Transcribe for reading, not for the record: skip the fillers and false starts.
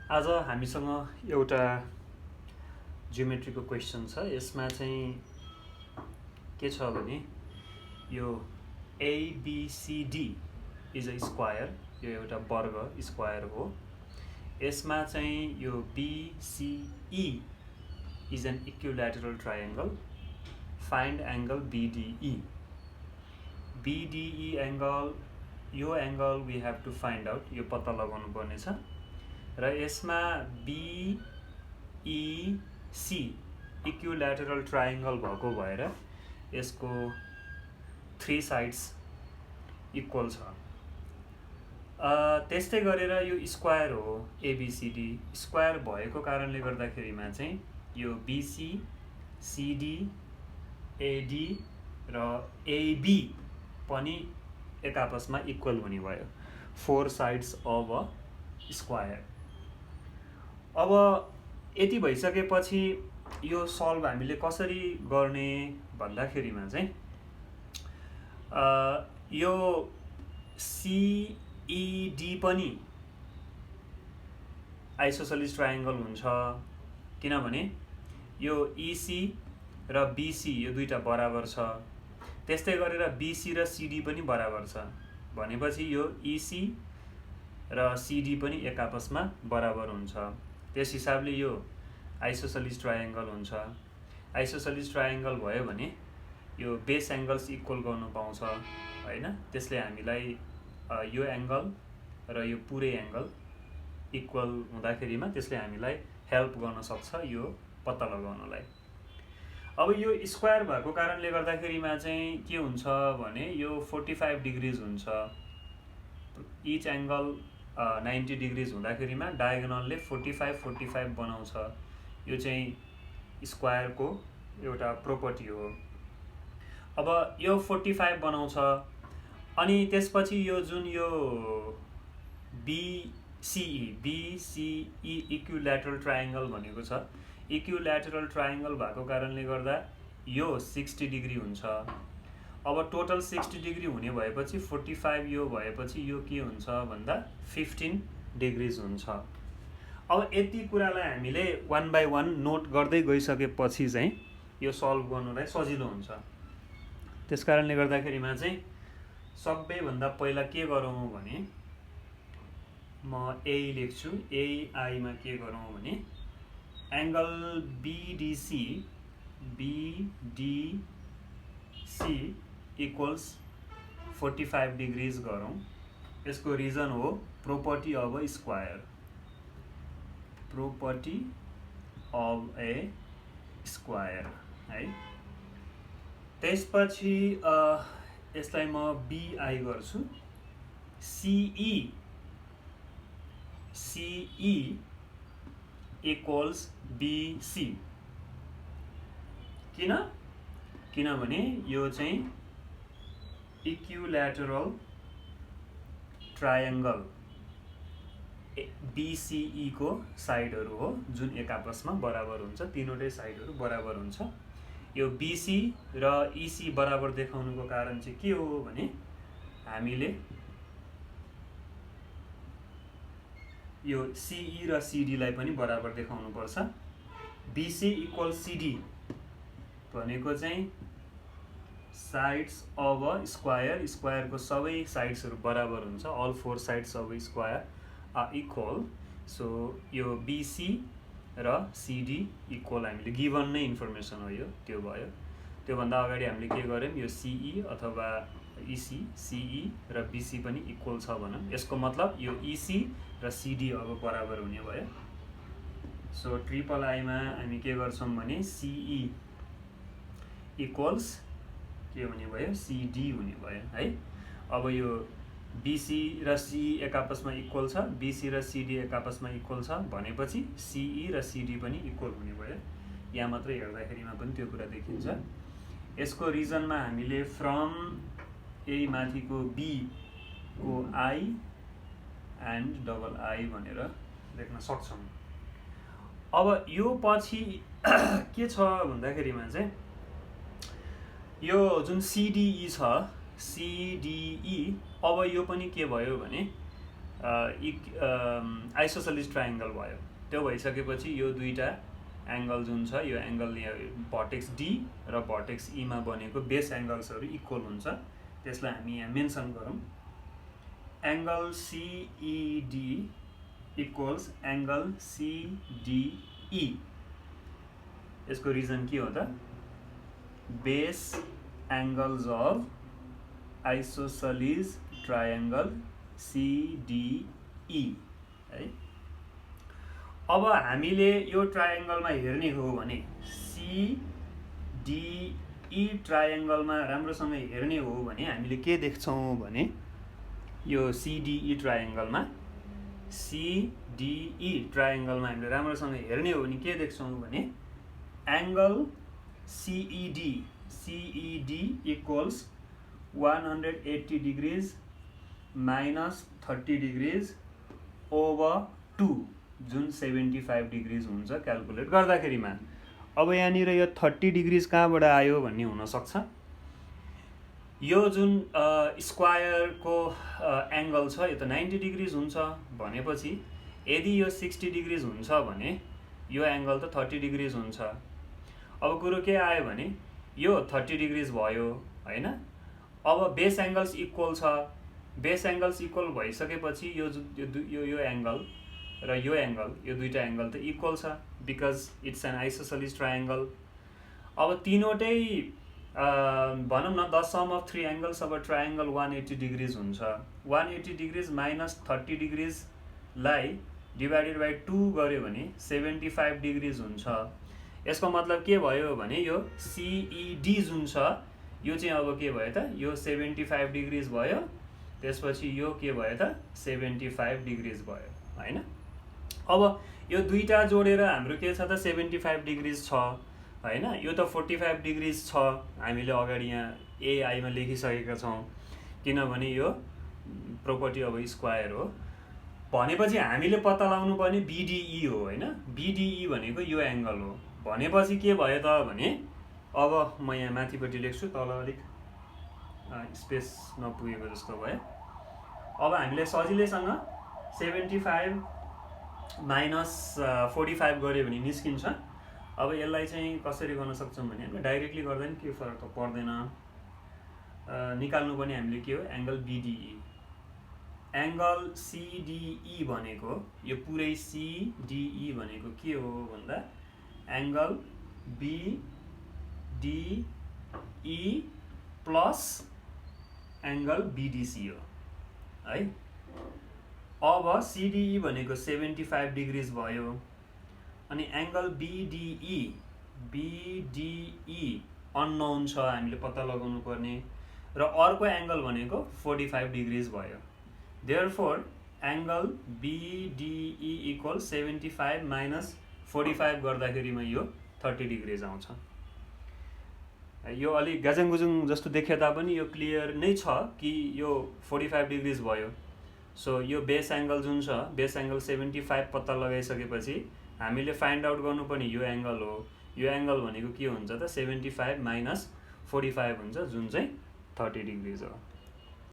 आज हामीसँग एउटा जियोमेट्रीको क्वेसन छ। यसमा चाहिँ के छ भने यो ABCD इज अ स्क्वायर, यो एउटा वर्ग स्क्वायर हो। यसमा चाहिँ यो BCE is an equilateral triangle, find angle BDE। BDE angle, यो angle we have to find out, यो पत्ता लगाउनु पर्ने छ। र यसमा BEC इक्विल्याटरल ट्रायंगल भएको भएर यसको 3 साइड्स इक्वल छ। त्यस्तै गरेर यो स्क्वायर हो, ABCD स्क्वायर भएको कारणले गर्दाखेरिमा चाहिँ यो BC, CD, AD र AB पनि एक आपसमा इक्वल हुने भयो। 4 साइड्स अफ अ स्क्वायर। अब यति भइसकेपछि यो सल्भ हामीले कसरी गर्ने भन्दाखेरिमा चाहिँ यो CED पनि आइसोसेलिस ट्रायंगल हुन्छ, किनभने यो EC र BC यो दुईटा बराबर छ। त्यस्तै गरेर BC र CD पनि बराबर छ भनेपछि यो EC र CD पनि एक आपसमा बराबर हुन्छ। त्यस हिसाबले यो आइसोसेलिस ट्रायंगल हुन्छ। आइसोसेलिस ट्रायंगल भयो भने यो बेस एंगल्स इक्वल गर्नु पाउँछ हैन। त्यसले हामीलाई यो एंगल र यो पुरै एंगल इक्वल हुँदाखेरिमा त्यसले हामीलाई हेल्प गर्न सक्छ यो पत्ता लगाउनलाई। अब यो स्क्वायर भएको कारणले गर्दाखेरिमा चाहिँ के हुन्छ भने यो 45 डिग्रीज हुन्छ। इच एंगल 90 डिग्रीज हुँदाखेरिमा डायगोनलले 45 बनाउँछ। यो चाहिँ स्क्वायर को एउटा प्रोपर्टी हो। अब यो 45 बनाउँछ अनि त्यसपछि यो जुन यो BCE इक्विल्याटरल ट्रायंगल भनेको छ, इक्विल्याटरल ट्रायंगल भएको कारणले गर्दा यो 60 डिग्री हुन्छ। अब टोटल 60 डिग्री हुने भएपछि 45 यो भएपछि यो के हुन्छ भन्दा 15 डिग्रीज हुन्छ। अब यति कुरालाई हामीले 1 by 1 नोट गर्दै गइसकेपछि चाहिँ यो सल्भ गर्नुलाई सजिलो हुन्छ। त्यसकारणले गर्दाखेरिमा चाहिँ सबैभन्दा पहिला के गरौँ भने म A लेख्छु। AI मा के गरौँ भने एंगल BDC इक्वल्स 45 डिग्रीज गरौँ। यसको रिजन हो property of a square, property of A square है। त्यसपछि यसलाई म BI गर्छु। CE equals BC। किनभने यो चाहिँ इक्विल्याटरल ट्रायंगल BCE को साइडहरु हो जुन एक आपसमा बराबर हुन्छ। तीनवटै साइडहरु बराबर हुन्छ। यो BC र EC बराबर देखाउनुको कारण चाहिँ के हो भने हामीले यो CE र CD लाई पनि बराबर देखाउनु पर्छ। BC इक्वल CD भनेको चाहिँ sides of a square, square को सबै साइड्सहरु बराबर हुन्छ। All 4 sides of a square are equal. So यो BC र CD इक्वल हामीले गिभन नै इन्फर्मेसन हो यो, त्यो भयो। त्यो भन्दा अगाडि हामीले के गर्यौं, यो CE अथवा EC, CE र BC पनि इक्वल छ भनौं। यसको मतलब यो EC र CD अब बराबर हुने भयो। सो ट्रिपल I मा हामी के गर्छौं भने CE इक्वल्स के हुने भयो, CD हुने भयो है। अब यो BC र CE एक आपसमा इक्वल छ, BC र CD एक आपसमा इक्वल छ भनेपछि CE र CD पनि इक्वल हुने भयो। यहाँ मात्र हेर्दाखेरिमा पनि त्यो कुरा देखिन्छ। यसको रिजनमा हामीले फ्रम यही माथिको B को I एन्ड डबल I भनेर लेख्न सक्छौं। अब यो पछि के छ भन्दाखेरिमा चाहिँ यो जुन CDE छ, CDE अब यो पनि के भयो भने आइसोसेलिस ट्रायङ्गल भयो। त्यो भइसकेपछि यो दुईटा एङ्गल जुन छ यो एङ्गल भर्टेक्स डी र भर्टेक्स ईमा बनेको बेस एङ्गल्सहरू इक्वल हुन्छ। त्यसलाई हामी यहाँ मेन्सन गरौँ। Angle CED equals angle CDE. यसको रिजन के हो त? Base angles of isosceles triangle CDE है। अब हामीले यो ट्रायङ्गलमा हेर्ने हो भने सिडिई ट्रायङ्गलमा राम्रोसँग हेर्ने हो भने हामीले के देख्छौँ भने यो सिडिई ट्रायङ्गलमा हामीले राम्रोसँग हेर्ने हो भने के देख्छौँ भने angle CED equals 180 degrees minus 30 degrees over 2 जुन 75 डिग्रिज हुन्छ क्यालकुलेट गर्दाखेरिमा। अब यहाँनिर यो 30 डिग्रिज कहाँबाट आयो भन्ने हुनसक्छ। यो जुन स्क्वायरको एङ्गल छ यो त 90 डिग्रिज हुन्छ भनेपछि यदि यो 60 डिग्रिज हुन्छ भने यो एङ्गल त 30 डिग्रिज हुन्छ। अब कुरो के आयो भने यो 30 डिग्रिज भयो होइन। अब बेस एङ्गल्स इक्वल छ। बेस एङ्गल्स इक्वल भइसकेपछि यो एङ्गल र यो एङ्गल यो दुईटा एङ्गल त इक्वल छ because it's an isosceles triangle. अब तीनवटै भनौँ न द सम अफ 3 एङ्गल्स अब ट्रायङ्गल 180 डिग्रिज हुन्छ। 180 डिग्रिज माइनस 30 डिग्रिजलाई डिभाइडेड बाई 2 गऱ्यो भने 75 डिग्रिज हुन्छ। यसको मतलब के भयो भने यो सिइडी जुन छ यो चाहिँ अब के भयो त यो 75 डिग्रिज भयो। त्यसपछि यो के भयो त 75 डिग्रिज भयो होइन। अब यो दुईटा जोडेर हाम्रो के छ त 75 डिग्रिज छ होइन। यो त 45 डिग्रिज छ हामीले अगाडि यहाँ एआईमा लेखिसकेका छौँ किनभने यो प्रोपर्टी अब स्क्वायर हो भनेपछि हामीले पत्ता लगाउनु पर्ने बिडिई हो होइन। बिडिई भनेको यो एङ्गल हो भनेपछि के भयो त भने अब म यहाँ माथिपट्टि लेख्छु तल अलिक स्पेस नपुगेको जस्तो भयो। अब हामीले सजिलैसँग 75 माइनस 45 गऱ्यो भने निस्किन्छ। अब यसलाई चाहिँ कसरी गर्न सक्छौँ भने हामी डाइरेक्टली गर्दा नि के फरक त पर्दैन। निकाल्नु पनि हामीले के हो एङ्गल बिडिई। एङ्गल सिडिई भनेको यो पुरै सिडिई भनेको के हो भन्दा angle BDE plus angle BDC हो है। अब सिडिई भनेको 75 डिग्रिज भयो अनि एङ्गल बिडिई अननोन छ हामीले पत्ता लगाउनु पर्ने र अर्को एङ्गल भनेको 45 डिग्रिज भयो। Therefore angle BDE equal 75 minus 45 गर्दाखेरिमा यो 30 डिग्रिज आउँछ। यो अलिक गाजाङगुजुङ जस्तो देखे तापनि यो क्लियर नै छ कि यो 45 डिग्रिज भयो। सो यो बेस एङ्गल जुन छ बेस एङ्गल 75 पत्ता लगाइसकेपछि हामीले फाइन्ड आउट गर्नुपर्ने यो एङ्गल हो। यो एङ्गल भनेको के हुन्छ त 75 माइनस 45 हुन्छ जुन चाहिँ 30 डिग्रिज हो।